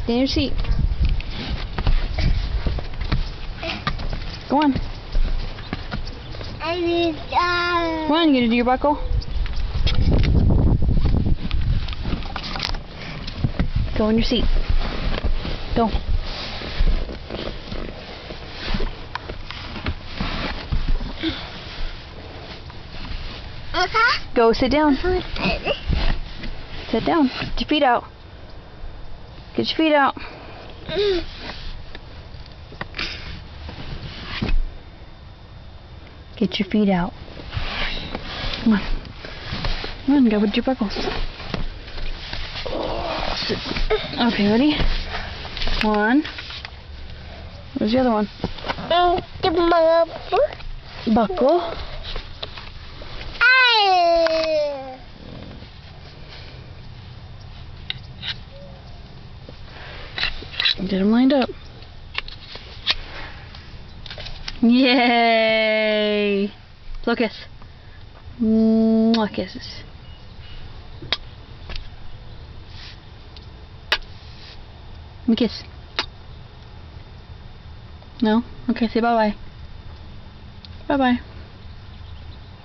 Stay in your seat. Go on. Come on, you gonna do your buckle? Go in your seat. Go. Go sit down. Sit down. Get your feet out. Get your feet out. Get your feet out. Come on. Come on, go with your buckles. Okay, ready? One. Where's the other one? Buckle. Get them lined up. Yay! Blow kiss. Mwah, kisses. Let me kiss. No? Okay, say bye-bye. Bye-bye.